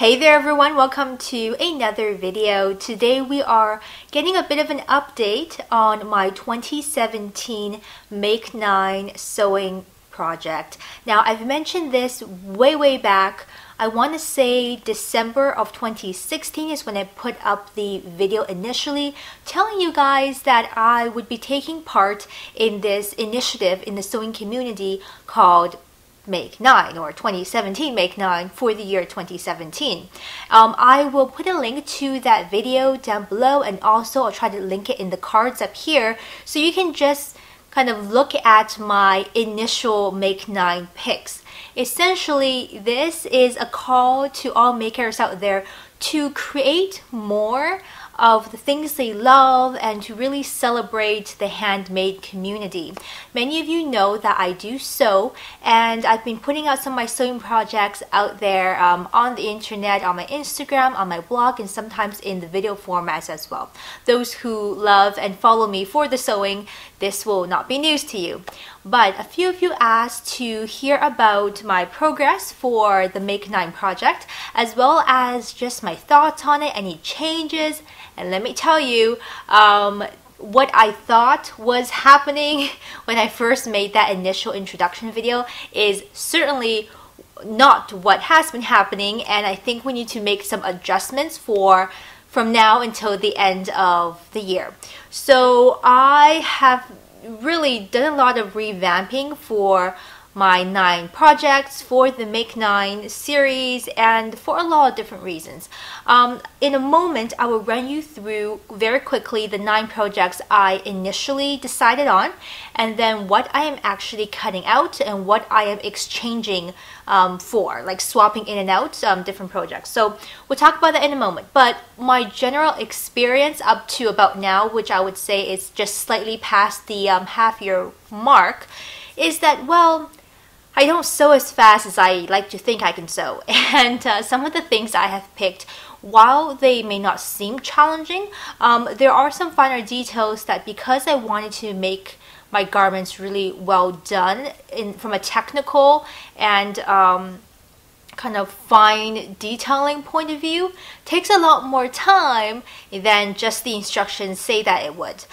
Hey there everyone, welcome to another video. Today we are getting a bit of an update on my 2017 Make 9 sewing project. Now I've mentioned this way back. I want to say December of 2016 is when I put up the video initially, telling you guys that I would be taking part in this initiative in the sewing community called Make 9 or 2017 Make 9 for the year 2017. I will put a link to that video down below, and also I'll try to link it in the cards up here so you can just kind of look at my initial Make 9 pics. Essentially, this is a call to all makers out there to create more of the things they love and to really celebrate the handmade community. Many of you know that I do sew, and I've been putting out some of my sewing projects out there on the internet, on my Instagram, on my blog, and sometimes in the video formats as well. Those who love and follow me for the sewing, this will not be news to you. But a few of you asked to hear about my progress for the Make 9 project, as well as just my thoughts on it, any changes. And let me tell you, what I thought was happening when I first made that initial introduction video is certainly not what has been happening, and I think we need to make some adjustments from now until the end of the year. So I have really done a lot of revamping for my 9 projects, for the Make 9 series, and for a lot of different reasons. In a moment, I will run you through very quickly the 9 projects I initially decided on, and then what I am actually cutting out and what I am exchanging for, like swapping in and out different projects. So we'll talk about that in a moment. But my general experience up to about now, which I would say is just slightly past the half-year mark, is that, well, I don't sew as fast as I like to think I can sew, and some of the things I have picked, while they may not seem challenging, there are some finer details that, because I wanted to make my garments really well done from a technical and kind of fine detailing point of view, takes a lot more time than just the instructions say that it would.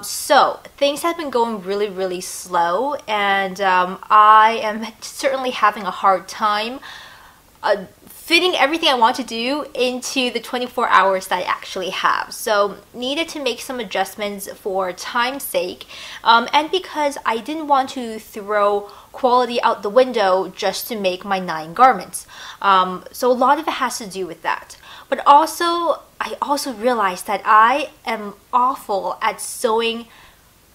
So things have been going really slow, and I am certainly having a hard time fitting everything I want to do into the 24 hours that I actually have. So needed to make some adjustments for time's sake, and because I didn't want to throw quality out the window just to make my 9 garments. So a lot of it has to do with that. But also, I also realized that I am awful at sewing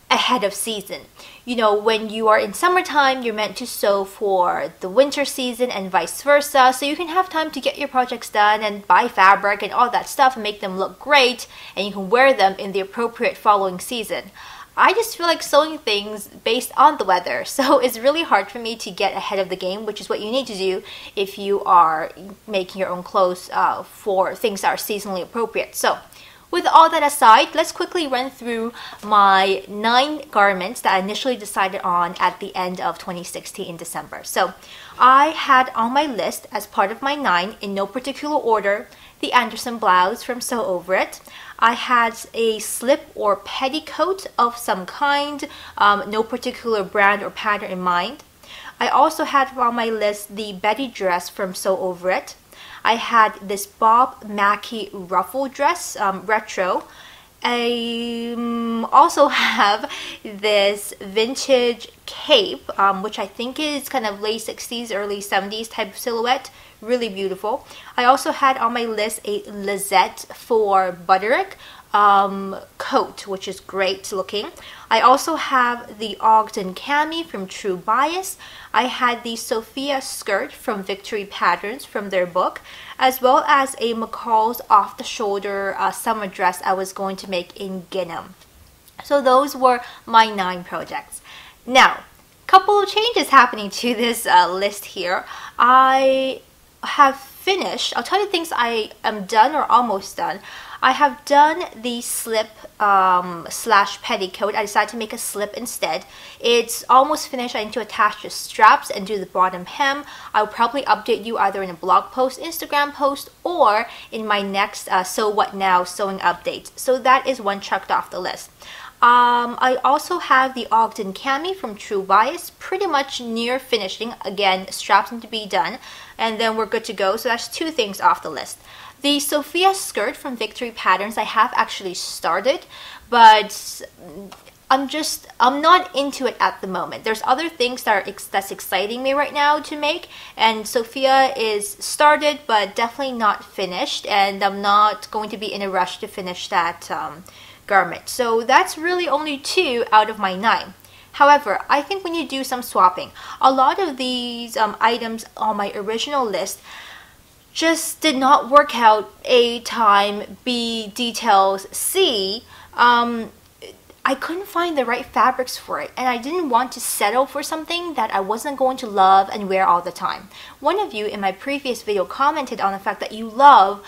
ahead of season. You know, when you are in summertime, you're meant to sew for the winter season and vice versa, so you can have time to get your projects done and buy fabric and all that stuff and make them look great, and you can wear them in the appropriate following season. I just feel like sewing things based on the weather, so it's really hard for me to get ahead of the game, which is what you need to do if you are making your own clothes for things that are seasonally appropriate. So with all that aside, let's quickly run through my 9 garments that I initially decided on at the end of 2016 in December. So I had on my list, as part of my 9, in no particular order, the Anderson blouse from Sew Over It. I had a slip or petticoat of some kind, no particular brand or pattern in mind. I also had on my list the Betty dress from Sew Over It. I had this Bob Mackie ruffle dress, retro. I also have this vintage cape, which I think is kind of late 60s, early 70s type of silhouette. Really beautiful. I also had on my list a Lizette for Butterick coat, which is great looking. I also have the Ogden cami from True Bias. I had the Sophia skirt from Victory Patterns from their book, as well as a McCall's off-the-shoulder summer dress I was going to make in gingham. So those were my 9 projects. Now, couple of changes happening to this list here. I have finished, I'll tell you things I am done or almost done. I have done the slip slash petticoat. I decided to make a slip instead. It's almost finished. I need to attach the straps and do the bottom hem. I'll probably update you either in a blog post, Instagram post, or in my next So What Now sewing update. So that is one checked off the list. I also have the Ogden cami from True Bias, pretty much near finishing. Again, straps need to be done, and then we're good to go. So that's 2 things off the list. The Sophia skirt from Victory Patterns I have actually started, but I'm not into it at the moment. There's other things that's exciting me right now to make, and Sophia is started but definitely not finished, and I'm not going to be in a rush to finish that garment. So that's really only 2 out of my 9. However, I think we need to do some swapping. A lot of these items on my original list just did not work out. A time, B details, C I couldn't find the right fabrics for it, and I didn't want to settle for something that I wasn't going to love and wear all the time. One of you in my previous video commented on the fact that you love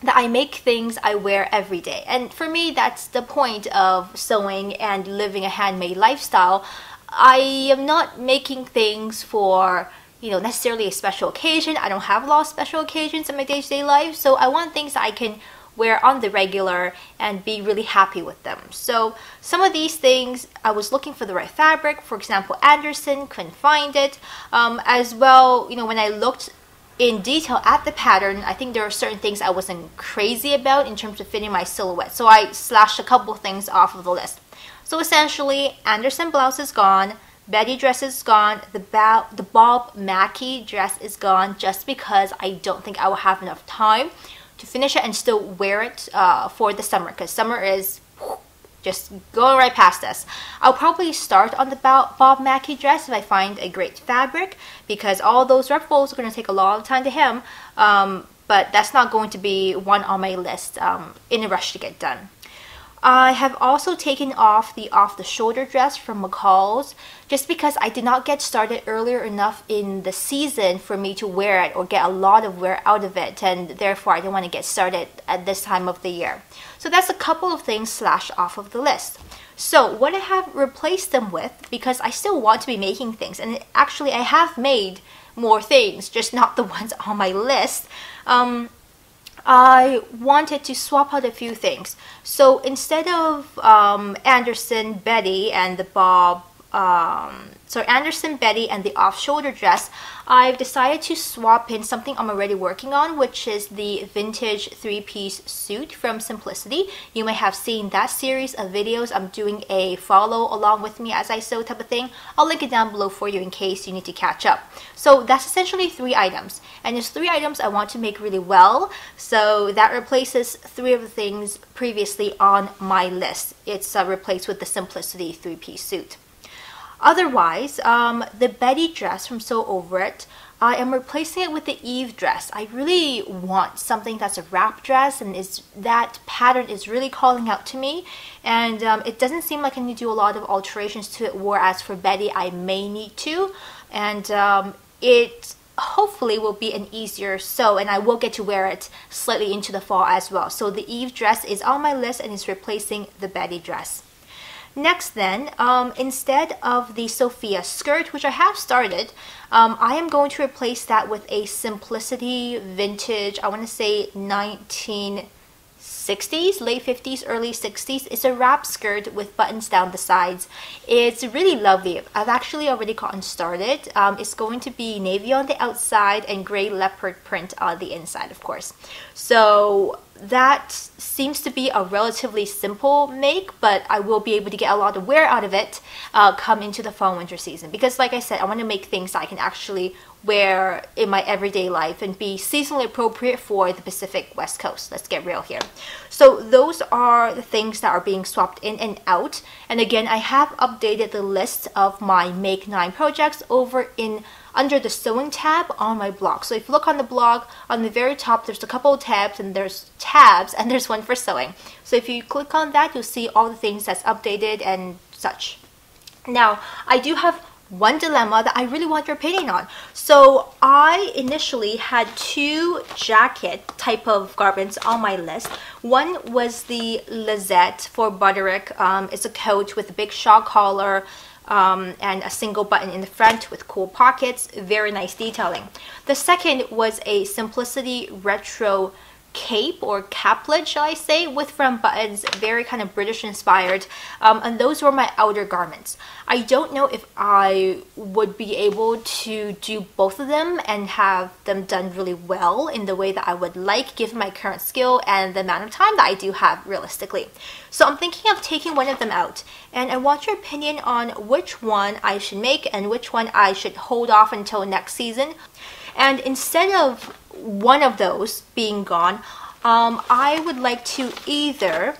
that I make things I wear every day. And for me, that's the point of sewing and living a handmade lifestyle. I am not making things for, you know, necessarily a special occasion. I don't have a lot of special occasions in my day-to-day life, so I want things that I can wear on the regular and be really happy with them. So some of these things I was looking for the right fabric. For example, Anderson, couldn't find it. As well, you know, when I looked in detail at the pattern, I think there are certain things I wasn't crazy about in terms of fitting my silhouette, so I slashed a couple things off of the list. So essentially, Anderson blouse is gone, Betty dress is gone, the Bob Mackie dress is gone, just because I don't think I will have enough time to finish it and still wear it for the summer, because summer is just going right past us. I'll probably start on the Bob Mackie dress if I find a great fabric, because all those ruffles are going to take a long time to hem, but that's not going to be one on my list in a rush to get done. I have also taken off the off-the-shoulder dress from McCall's, just because I did not get started earlier enough in the season for me to wear it or get a lot of wear out of it, and therefore I didn't want to get started at this time of the year. So that's a couple of things slashed off of the list. So what I have replaced them with, because I still want to be making things, and actually I have made more things, just not the ones on my list, I wanted to swap out a few things. So instead of Anderson, Betty, and the Anderson, Betty, and the off-shoulder dress, I've decided to swap in something I'm already working on, which is the vintage 3-piece suit from Simplicity. You may have seen that series of videos. I'm doing a follow along with me as I sew type of thing. I'll link it down below for you in case you need to catch up. So that's essentially 3 items, and there's 3 items I want to make really well, so that replaces 3 of the things previously on my list. It's replaced with the Simplicity 3-piece suit. Otherwise, the Betty dress from Sew Over It, I am replacing it with the Eve dress. I really want something that's a wrap dress, and that pattern is really calling out to me, and it doesn't seem like I need to do a lot of alterations to it, whereas for Betty I may need to, and it hopefully will be an easier sew, and I will get to wear it slightly into the fall as well. So the Eve dress is on my list and is replacing the Betty dress. Next then, instead of the Sophia skirt, which I have started, I am going to replace that with a Simplicity vintage, I want to say 1960s, late 50s, early 60s. It's a wrap skirt with buttons down the sides. It's really lovely. I've actually already gotten started. It's going to be navy on the outside and gray leopard print on the inside, of course. So that seems to be a relatively simple make, but I will be able to get a lot of wear out of it come into the fall winter season, because like I said, I want to make things that I can actually wear in my everyday life and be seasonally appropriate for the Pacific West Coast. Let's get real here. So those are the things that are being swapped in and out, and again, I have updated the list of my Make 9 projects over under the sewing tab on my blog. So if you look on the blog, on the very top there's a couple of tabs, and there's one for sewing. So if you click on that, you'll see all the things that's updated and such. Now, I do have one dilemma that I really want your opinion on. So I initially had two jacket type of garments on my list. One was the Lizette for Butterick. It's a coat with a big shock collar and a single button in the front with cool pockets, very nice detailing. The second was a Simplicity retro cape or caplet, shall I say, with front buttons, very kind of British inspired, and those were my outer garments. I don't know if I would be able to do both of them and have them done really well in the way that I would like, given my current skill and the amount of time that I do have realistically. So I'm thinking of taking one of them out, and I want your opinion on which one I should make and which one I should hold off until next season. And instead of one of those being gone, I would like to either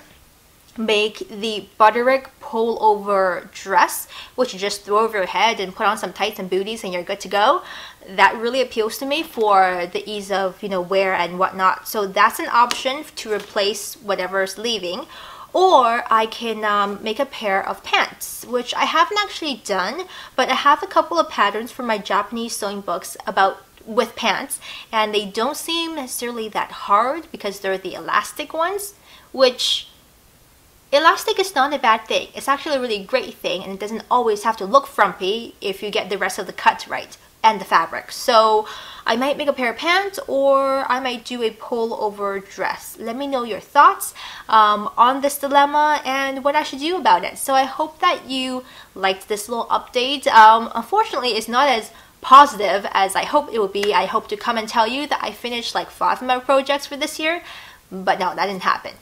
make the Butterick pullover dress, which you just throw over your head and put on some tights and booties and you're good to go. That really appeals to me for the ease of, you know, wear and whatnot. So that's an option to replace whatever's leaving. Or I can make a pair of pants, which I haven't actually done, but I have a couple of patterns from my Japanese sewing books with pants, and they don't seem necessarily that hard because they're the elastic ones, which elastic is not a bad thing. It's actually a really great thing, and it doesn't always have to look frumpy if you get the rest of the cut right and the fabric. So I might make a pair of pants, or I might do a pullover dress. Let me know your thoughts on this dilemma and what I should do about it. So I hope that you liked this little update. Unfortunately, it's not as positive as I hope it would be. I hope to come and tell you that I finished like 5 of my projects for this year, but no, that didn't happen.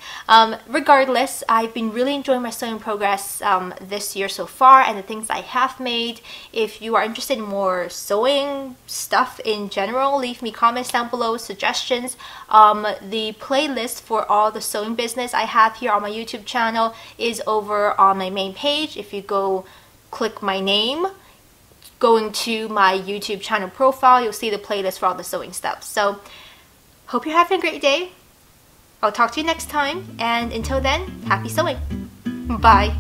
Regardless, I've been really enjoying my sewing progress this year so far and the things I have made. If you are interested in more sewing stuff in general, leave me comments down below, suggestions. The playlist for all the sewing business I have here on my YouTube channel is over on my main page. If you go click my name, going to my YouTube channel profile, you'll see the playlist for all the sewing stuff. So hope you're having a great day. I'll talk to you next time, and until then, happy sewing. Bye.